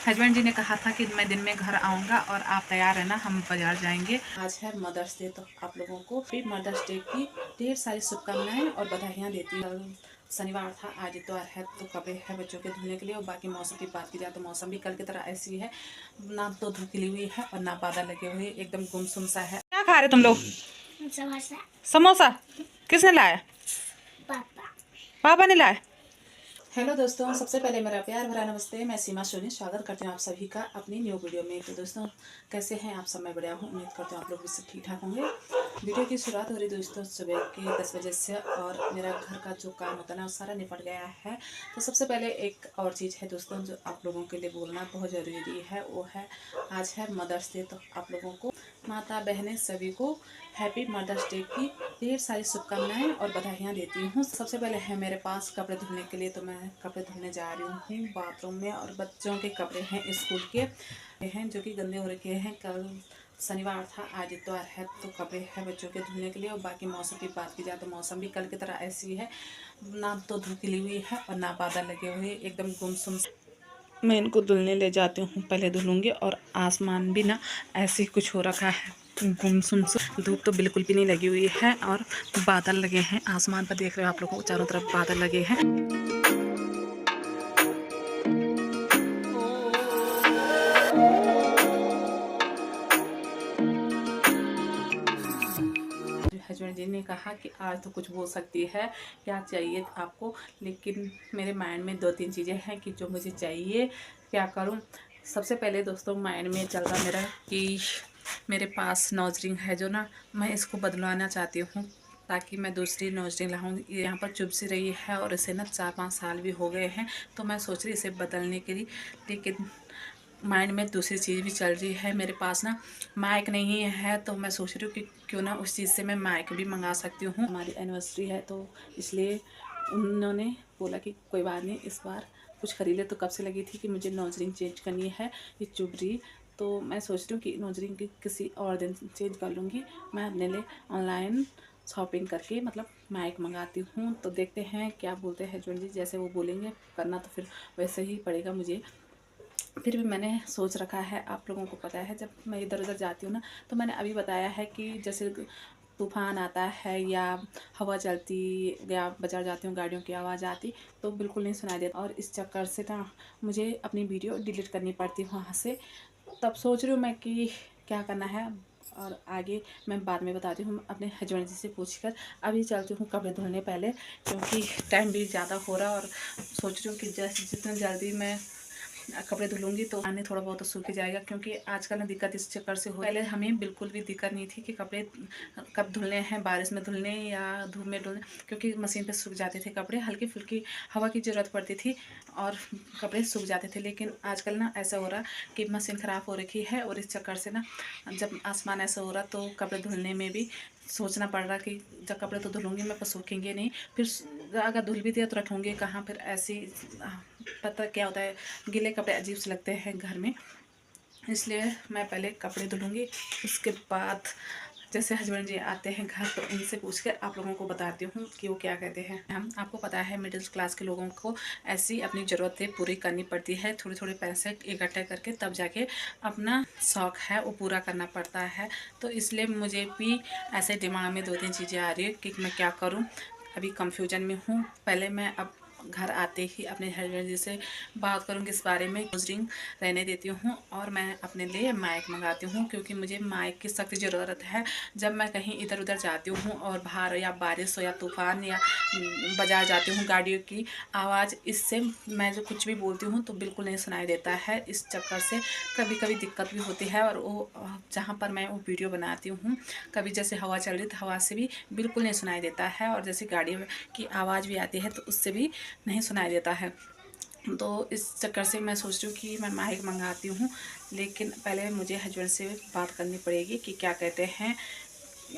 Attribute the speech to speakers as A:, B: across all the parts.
A: Husband जी ने कहा था कि मैं दिन में घर आऊँगा और आप तैयार रहना, हम बाज़ार जाएंगे। आज है मदर्स डे, तो आप लोगों को भी मदर्स डे की ढेर सारी शुभकामनाएं और बधाइयाँ देती हूँ। कल शनिवार था, आज इतवार है, तो कपड़े हैं बच्चों के धुलने के लिए। और बाकी मौसम की बात की जाए तो मौसम भी कल की तरह ऐसी है, ना तो धूप खिली हुई है और ना बादल लगे हुए, एकदम गुमसुम सा है। क्या खा रहे तुम लोग?
B: समोसा।
A: समोसा? किसने लाया?
B: पापा।
A: पापा ने लाया। हेलो दोस्तों, सबसे पहले मेरा प्यार भरा नमस्ते। मैं सीमा सोनी स्वागत करती हूँ आप सभी का अपनी न्यू वीडियो में। तो दोस्तों, कैसे हैं आप सब? मैं बढ़िया हूँ, उम्मीद करती हूँ आप लोग भी सब ठीक ठाक होंगे। वीडियो की शुरुआत हो रही दोस्तों सुबह के 10 बजे से, और मेरा घर का जो काम होता है ना वो सारा निपट गया है। तो सबसे पहले एक और चीज़ है दोस्तों जो आप लोगों के लिए बोलना बहुत ज़रूरी है, वो है आज है मदर्स डे। तो आप लोगों को, माता बहनें सभी को हैप्पी मदर्स डे की ढेर सारी शुभकामनाएं और बधाइयाँ देती हूँ। सबसे पहले है मेरे पास कपड़े धुलने के लिए, तो मैं कपड़े धुलने जा रही हूँ बाथरूम में। और बच्चों के कपड़े हैं स्कूल के हैं जो कि गंदे हो रखे हैं। कल शनिवार था, आज इतवार है, तो कपड़े हैं बच्चों के धुलने के लिए। और बाकी मौसम की बात की जाए तो मौसम भी कल की तरह ऐसी है, ना तो धूप खिली हुई है और ना बादल लगे हुए, एकदम गुमसुम। मैं इनको धुलने ले जाती हूँ, पहले धुलूँगी। और आसमान भी ना ऐसे ही कुछ हो रखा है, गुमसुम से। धूप तो बिल्कुल भी नहीं लगी हुई है और बादल लगे हैं आसमान पर, देख रहे हो आप लोगों को, चारों तरफ बादल लगे हैं। हस्बैंड जी ने कहा कि आज तो कुछ बोल सकती है, क्या चाहिए आपको। लेकिन मेरे माइंड में दो तीन चीज़ें हैं कि जो मुझे चाहिए, क्या करूं। सबसे पहले दोस्तों माइंड में चल रहा मेरा कि मेरे पास नोज रिंग है जो ना, मैं इसको बदलवाना चाहती हूँ, ताकि मैं दूसरी नोज रिंग लाऊँ। ये यहाँ पर चुभ सी रही है और इसे ना 4-5 साल भी हो गए हैं, तो मैं सोच रही इसे बदलने के लिए। लेकिन माइंड में दूसरी चीज़ भी चल रही है। मेरे पास ना माइक नहीं है, तो मैं सोच रही हूँ कि क्यों ना उस चीज़ से मैं माइक भी मंगा सकती हूँ। हमारी एनिवर्सरी है, तो इसलिए उन्होंने बोला कि कोई बात नहीं, इस बार कुछ खरीदे। तो कब से लगी थी कि मुझे नोज रिंग चेंज करनी है, ये चुभ रही। तो मैं सोच रही हूँ कि नोज रिंग की किसी और दिन चेंज कर लूँगी। मैं अपने लिए ऑनलाइन शॉपिंग करके मतलब माइक मंगाती हूँ। तो देखते हैं क्या बोलते हैं हस्बैंड जी, जैसे वो बोलेंगे करना तो फिर वैसे ही पड़ेगा मुझे। फिर भी मैंने सोच रखा है, आप लोगों को पता है जब मैं इधर उधर जाती हूँ ना, तो मैंने अभी बताया है कि जैसे तूफ़ान आता है या हवा चलती या बाज़ार जाती हूँ गाड़ियों की आवाज़ आती, तो बिल्कुल नहीं सुनाई देता। और इस चक्कर से ना मुझे अपनी वीडियो डिलीट करनी पड़ती है वहाँ से। तब सोच रही हूँ मैं कि क्या करना है, और आगे मैं बाद में बताती हूँ अपने हस्बैंड जी से पूछकर। अभी चलती हूँ कपड़े धुलने पहले, क्योंकि टाइम भी ज़्यादा हो रहा है। और सोच रही हूँ कि जैसे जितना जल्दी मैं कपड़े धुलूंगी तो पानी थोड़ा बहुत तो सूख ही जाएगा, क्योंकि आजकल ना दिक्कत इस चक्कर से हो। पहले हमें बिल्कुल भी दिक्कत नहीं थी कि कपड़े कब धुलने हैं, बारिश में धुलने या धूप में धुलने, क्योंकि मशीन पे सूख जाते थे कपड़े। हल्की फुल्की हवा की ज़रूरत पड़ती थी और कपड़े सूख जाते थे। लेकिन आजकल ना ऐसा हो रहा कि मशीन ख़राब हो रखी है, और इस चक्कर से ना जब आसमान ऐसा हो रहा तो कपड़े धुलने में भी सोचना पड़ रहा कि जब कपड़े तो धुलूँगी मैं, पर सूखेंगे नहीं। फिर अगर धुल भी दिया तो रखूँगी कहाँ, फिर ऐसी पता क्या होता है, गीले कपड़े अजीब से लगते हैं घर में। इसलिए मैं पहले कपड़े धुलूँगी, उसके बाद जैसे हस्बैंड जी आते हैं घर तो उनसे पूछकर आप लोगों को बताती हूँ कि वो क्या कहते हैं। हम आपको पता है मिडिल क्लास के लोगों को ऐसी अपनी ज़रूरतें पूरी करनी पड़ती है, थोड़े थोड़े पैसे इकट्ठे करके, तब जाके अपना शौक़ है वो पूरा करना पड़ता है। तो इसलिए मुझे भी ऐसे दिमाग में दो तीन चीज़ें आ रही है कि मैं क्या करूँ। अभी कंफ्यूजन में हूँ। पहले मैं अब घर आते ही अपने हस्बैंड जी से बात करूँगी इस बारे में। नोज रिंग रहने देती हूँ और मैं अपने लिए माइक मंगाती हूँ, क्योंकि मुझे माइक की सख्त ज़रूरत है। जब मैं कहीं इधर उधर जाती हूँ और बाहर या बारिश हो या तूफ़ान या बाज़ार जाती हूँ, गाड़ियों की आवाज़, इससे मैं जो कुछ भी बोलती हूँ तो बिल्कुल नहीं सुनाई देता है। इस चक्कर से कभी कभी दिक्कत भी होती है। और वो जहाँ पर मैं वो वीडियो बनाती हूँ, कभी जैसे हवा चल रही तो हवा से भी बिल्कुल नहीं सुनाई देता है, और जैसे गाड़ी की आवाज़ भी आती है तो उससे भी नहीं सुनाई देता है। तो इस चक्कर से मैं सोच रही हूँ कि मैं माइक मंगाती हूँ। लेकिन पहले मुझे हस्बैंड से बात करनी पड़ेगी कि क्या कहते हैं,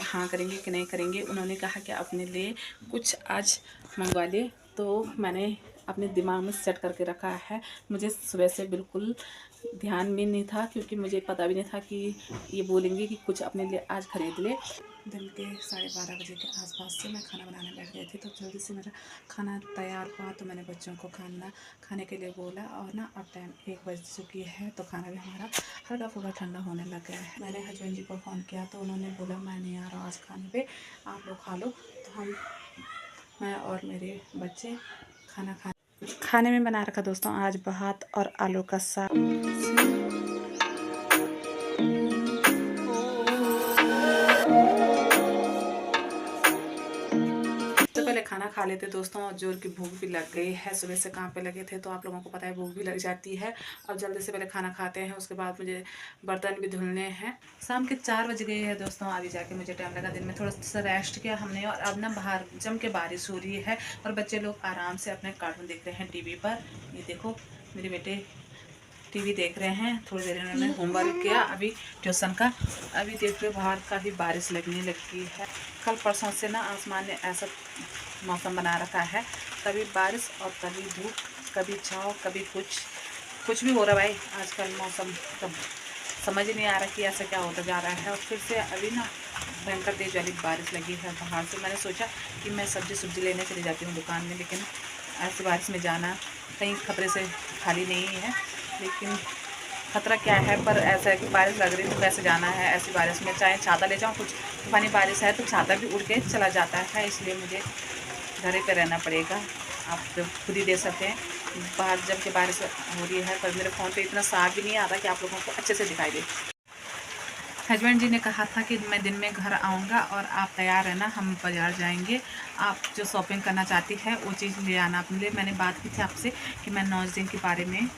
A: हाँ करेंगे कि नहीं करेंगे। उन्होंने कहा कि अपने लिए कुछ आज मंगवा ले, तो मैंने अपने दिमाग में सेट करके रखा है। मुझे सुबह से बिल्कुल ध्यान में नहीं था, क्योंकि मुझे पता भी नहीं था कि ये बोलेंगे कि कुछ अपने लिए आज खरीद ले। दिन के 12:30 बजे के आसपास से मैं खाना बनाने बैठ गई थी। तो जल्दी से मेरा खाना तैयार हुआ तो मैंने बच्चों को खाने के लिए बोला। और ना अब टाइम 1 बज चुकी है तो खाना भी हमारा हल्का फुल्का ठंडा होने लग गया है। मैंने हस्बैंड जी को फ़ोन किया तो उन्होंने बोला मैं नहीं आ रहा आज खाने पे, आप लोग खा लो। तो मैं और मेरे बच्चे खाने में बना रखा दोस्तों आज भात और आलू का साग। तो पहले खाना खा लेते दोस्तों और जोर की भूख भी लग गई है। सुबह से काम पे लगे थे तो आप लोगों को पता है भूख भी लग जाती है। अब जल्दी से पहले खाना खाते हैं, उसके बाद मुझे बर्तन भी धुलने हैं। शाम के 4 बज गए हैं दोस्तों। अभी जाके मुझे टाइम लगा, दिन में थोड़ा सा रेस्ट किया हमने। और अब ना बाहर जम के बारिश हो रही है और बच्चे लोग आराम से अपने कार्टून देख रहे हैं टीवी पर। ये देखो मेरे बेटे टीवी देख रहे हैं। थोड़ी देर में मैंने होमवर्क किया अभी ट्यूशन का। अभी देखते बाहर काफ़ी बारिश लगने लगी है। कल परसों से ना आसमान ने ऐसा मौसम बना रखा है, कभी बारिश और कभी धूप, कभी छाँव, कभी कुछ भी हो रहा है भाई। आजकल मौसम तब समझ ही नहीं आ रहा कि ऐसा क्या होता जा रहा है। और फिर से अभी ना भयंकर तेज वाली बारिश लगी है बाहर से। मैंने सोचा कि मैं सब्जी लेने चली जाती हूँ दुकान में, लेकिन ऐसी बारिश में जाना कहीं खतरे से खाली नहीं है। लेकिन खतरा क्या है, पर ऐसा है कि बारिश लग रही है तो कैसे जाना है ऐसी बारिश में। चाहे छाता ले जाऊँ, कुछ तूफानी बारिश है तो छाता भी उड़ के चला जाता है, इसलिए मुझे घर पे रहना पड़ेगा। आप जब खुद ही देख सकते हैं बाहर जब के बारिश हो रही है। पर मेरे फ़ोन पे इतना साफ भी नहीं आता कि आप लोगों को अच्छे से दिखाई दे। हस्बैंड जी ने कहा था कि मैं दिन में घर आऊँगा और आप तैयार रहना, हम बाज़ार जाएंगे। आप जो शॉपिंग करना चाहती है वो चीज़ ले आना अपने लिए। मैंने बात की थी आपसे कि मैं 9 दिन के बारे में,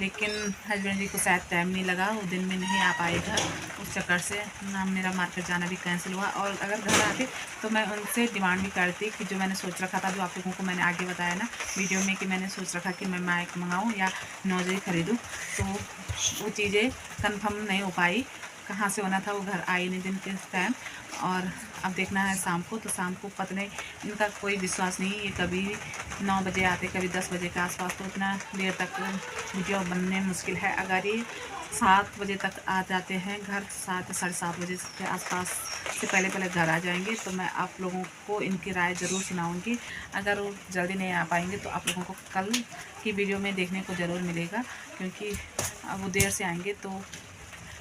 A: लेकिन हस्बैंड जी को शायद टाइम नहीं लगा, वो दिन में नहीं आ पाएगा। उस चक्कर से ना मेरा मार्केट जाना भी कैंसिल हुआ। और अगर घर आते तो मैं उनसे डिमांड भी करती कि जो मैंने सोच रखा था, जो आप लोगों को मैंने आगे बताया ना वीडियो में कि मैंने सोच रखा कि मैं माइक मंगाऊँ या नौजरी ख़रीदूँ, तो वो चीज़ें कन्फर्म नहीं हो पाई। कहाँ से होना था वो घर आई नहीं दिन के टाइम। और अब देखना है शाम को, तो शाम को पता नहीं, इनका कोई विश्वास नहीं। ये कभी 9 बजे आते, कभी 10 बजे के आसपास, तो उतना देर तक वीडियो बनने मुश्किल है। अगर ये 7 बजे तक आ जाते हैं घर, 7 साढ़े 7 बजे के आसपास से पहले घर आ जाएंगे तो मैं आप लोगों को इनकी राय ज़रूर सुनाऊंगी। अगर वो जल्दी नहीं आ पाएंगे तो आप लोगों को कल की वीडियो में देखने को ज़रूर मिलेगा, क्योंकि अब वो देर से आएंगे तो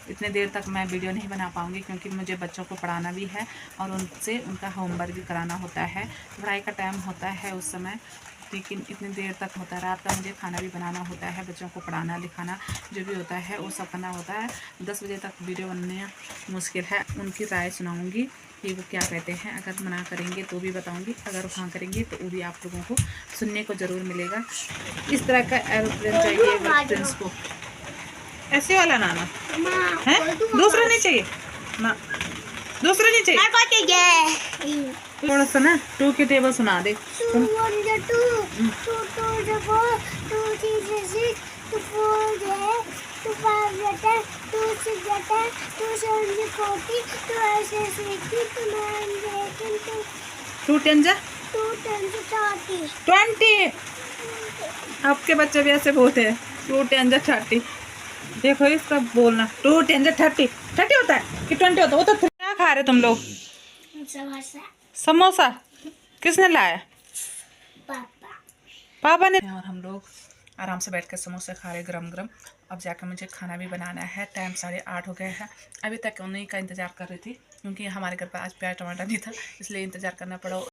A: इतने देर तक मैं वीडियो नहीं बना पाऊँगी, क्योंकि मुझे बच्चों को पढ़ाना भी है और उनसे उनका होमवर्क भी कराना होता है। पढ़ाई का टाइम होता है उस समय, लेकिन इतनी देर तक होता है। रात का मुझे खाना भी बनाना होता है, बच्चों को पढ़ाना लिखाना जो भी होता है वो सब करना होता है। 10 बजे तक वीडियो बनने मुश्किल है। उनकी राय सुनाऊँगी कि वो क्या कहते हैं। अगर मना करेंगे तो भी बताऊँगी, अगर हाँ करेंगे तो वो भी आप लोगों को सुनने को ज़रूर मिलेगा। इस तरह का एरोप्लेन चाहिए फ्रेंड्स को, ऐसे वाला नाना है, दूसरा नहीं चाहिए ना, दूसरा नहीं चाहिए। थोड़ा सा ना 2 के टेबल सुना दे। टू 10 20। आपके बच्चे भी ऐसे बोलते हैं 2 10 30। देखो इसका बोलना 2 10 30 होता है कि 20 होता है। वो तो क्या खा रहे तुम लोग? समोसा। किसने लाया? पापा ने। और हम लोग आराम से बैठ कर समोसे खा रहे गरम गरम। अब जाकर मुझे खाना भी बनाना है। टाइम 8:30 हो गए हैं। अभी तक उन्हीं का इंतज़ार कर रही थी, क्योंकि हमारे घर पर आज प्याज टमाटर नहीं था, इसलिए इंतज़ार करना पड़ा।